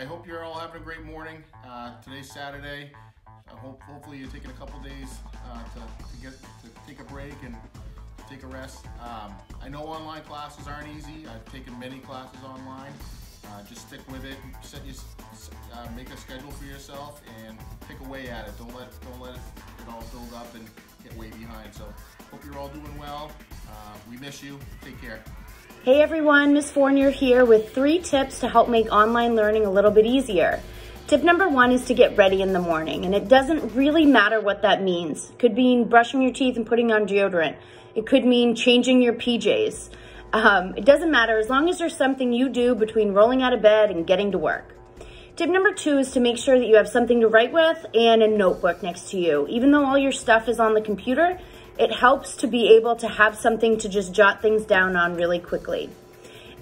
I hope you're all having a great morning. Today's Saturday. Hopefully you're taking a couple days to take a break and take a rest. I know online classes aren't easy. I've taken many classes online. Just stick with it. Make a schedule for yourself and pick away at it. Don't let it all build up and get way behind. So hope you're all doing well. We miss you. Take care. Hey everyone, Ms. Fournier here with 3 tips to help make online learning a little bit easier. Tip number 1 is to get ready in the morning, and it doesn't really matter what that means. It could mean brushing your teeth and putting on deodorant. It could mean changing your PJs. It doesn't matter as long as there's something you do between rolling out of bed and getting to work. Tip number 2 is to make sure that you have something to write with and a notebook next to you. Even though all your stuff is on the computer, it helps to be able to have something to just jot things down on really quickly.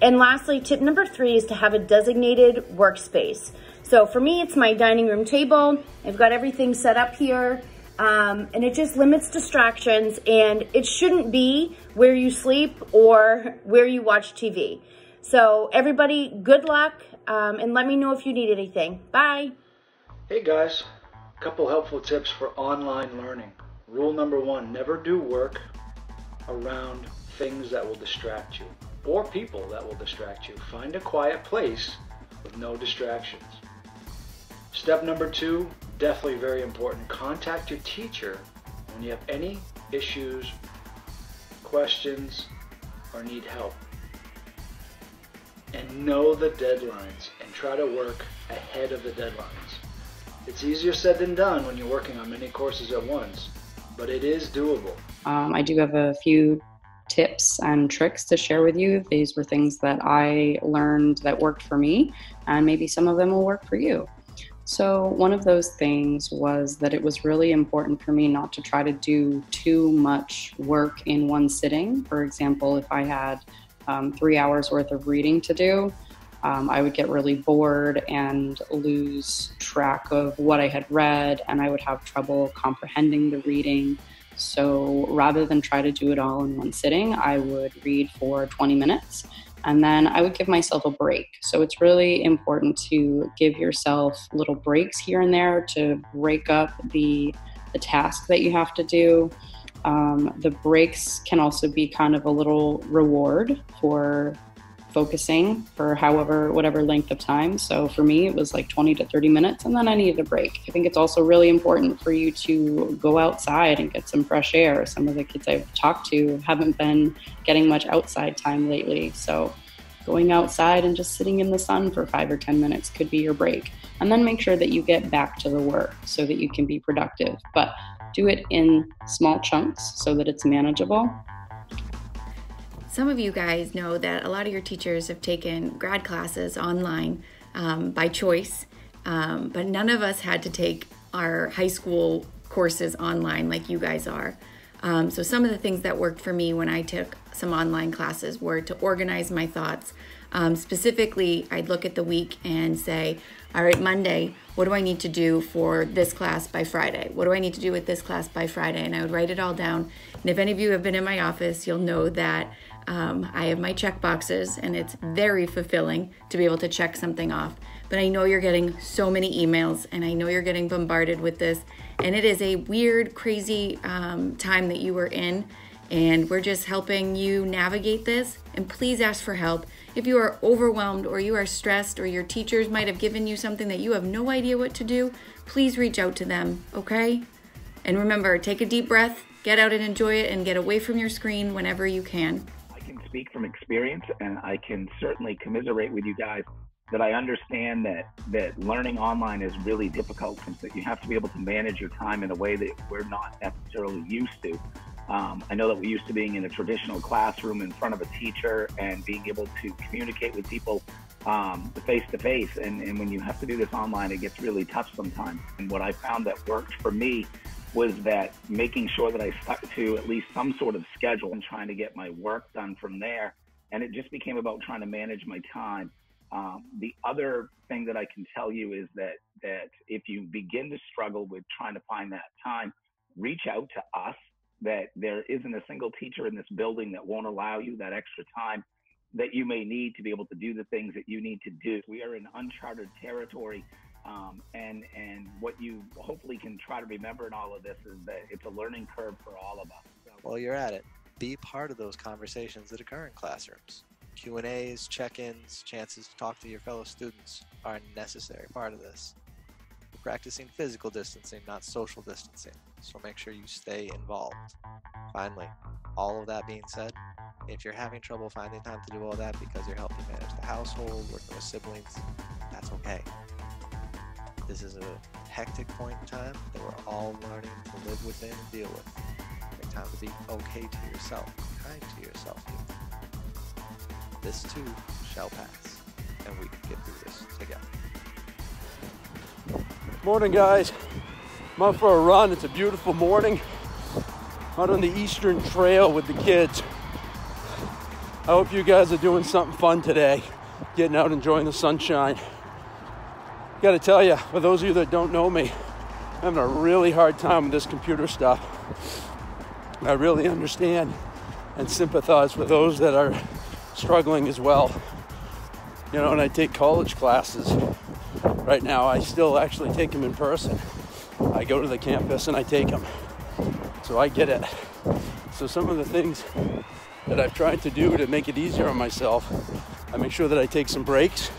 And lastly, tip number 3 is to have a designated workspace. So for me, it's my dining room table. I've got everything set up here, and it just limits distractions, and it shouldn't be where you sleep or where you watch TV. So everybody, good luck, and let me know if you need anything. Bye. Hey guys, a couple helpful tips for online learning. Rule number 1, never do work around things that will distract you or people that will distract you. Find a quiet place with no distractions. Step number 2, definitely very important. Contact your teacher when you have any issues, questions, or need help. And know the deadlines and try to work ahead of the deadlines. It's easier said than done when you're working on many courses at once, but it is doable. I do have a few tips and tricks to share with you. These were things that I learned that worked for me, and maybe some of them will work for you. So one of those things was that it was really important for me not to try to do too much work in one sitting. For example, if I had 3 hours worth of reading to do, I would get really bored and lose track of what I had read, and I would have trouble comprehending the reading. So rather than try to do it all in one sitting, I would read for 20 minutes and then I would give myself a break. So it's really important to give yourself little breaks here and there to break up the task that you have to do. The breaks can also be kind of a little reward for focusing for whatever length of time. So for me, it was like 20 to 30 minutes, and then I needed a break. I think it's also really important for you to go outside and get some fresh air. Some of the kids I've talked to haven't been getting much outside time lately. So going outside and just sitting in the sun for 5 or 10 minutes could be your break. And then make sure that you get back to the work so that you can be productive. But do it in small chunks so that it's manageable. Some of you guys know that a lot of your teachers have taken grad classes online by choice, but none of us had to take our high school courses online like you guys are. So some of the things that worked for me when I took some online classes were to organize my thoughts. Specifically, I'd look at the week and say, all right, Monday, what do I need to do for this class by Friday? What do I need to do with this class by Friday? And I would write it all down. And if any of you have been in my office, you'll know that I have my check boxes, and it's very fulfilling to be able to check something off. But I know you're getting so many emails, and I know you're getting bombarded with this, and it is a weird, crazy time that you were in, and we're just helping you navigate this. And please ask for help. If you are overwhelmed or you are stressed or your teachers might have given you something that you have no idea what to do, please reach out to them, okay? And remember, take a deep breath, get out and enjoy it, and get away from your screen whenever you can. Speak from experience, and I can certainly commiserate with you guys that I understand that learning online is really difficult, and that you have to be able to manage your time in a way that we're not necessarily used to. I know that we're used to being in a traditional classroom in front of a teacher and being able to communicate with people face to face, and when you have to do this online, it gets really tough sometimes. And what I found that worked for me was that making sure that I stuck to at least some sort of schedule and trying to get my work done from there. And it just became about trying to manage my time. The other thing that I can tell you is that if you begin to struggle with trying to find that time, reach out to us. That there isn't a single teacher in this building that won't allow you that extra time. that you may need to be able to do the things that you need to do. We are in uncharted territory, and what you hopefully can try to remember in all of this is that it's a learning curve for all of us. So, while you're at it, be part of those conversations that occur in classrooms. Q&As, check-ins, chances to talk to your fellow students are a necessary part of this. We're practicing physical distancing, not social distancing, so make sure you stay involved. Finally, all of that being said, if you're having trouble finding time to do all that because you're helping manage the household, working with siblings, that's okay. This is a hectic point in time that we're all learning to live within and deal with. Take time to be okay to yourself, kind to yourself. This too shall pass, and we can get through this together. Morning, guys. I'm out for a run. It's a beautiful morning. Out on the Eastern Trail with the kids. I hope you guys are doing something fun today, getting out, enjoying the sunshine. Gotta tell you, for those of you that don't know me, I'm having a really hard time with this computer stuff. I really understand and sympathize with those that are struggling as well. You know, and I take college classes. Right now, I still actually take them in person. I go to the campus and I take them. So I get it. So some of the things that I've tried to do to make it easier on myself, I make sure that I take some breaks.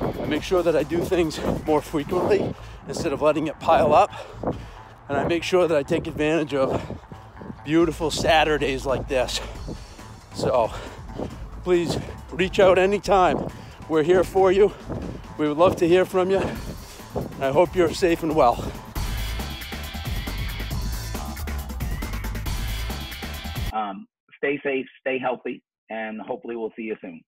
I make sure that I do things more frequently instead of letting it pile up. And I make sure that I take advantage of beautiful Saturdays like this. So please reach out anytime. We're here for you. We would love to hear from you. I hope you're safe and well. Stay safe, stay healthy, and hopefully we'll see you soon.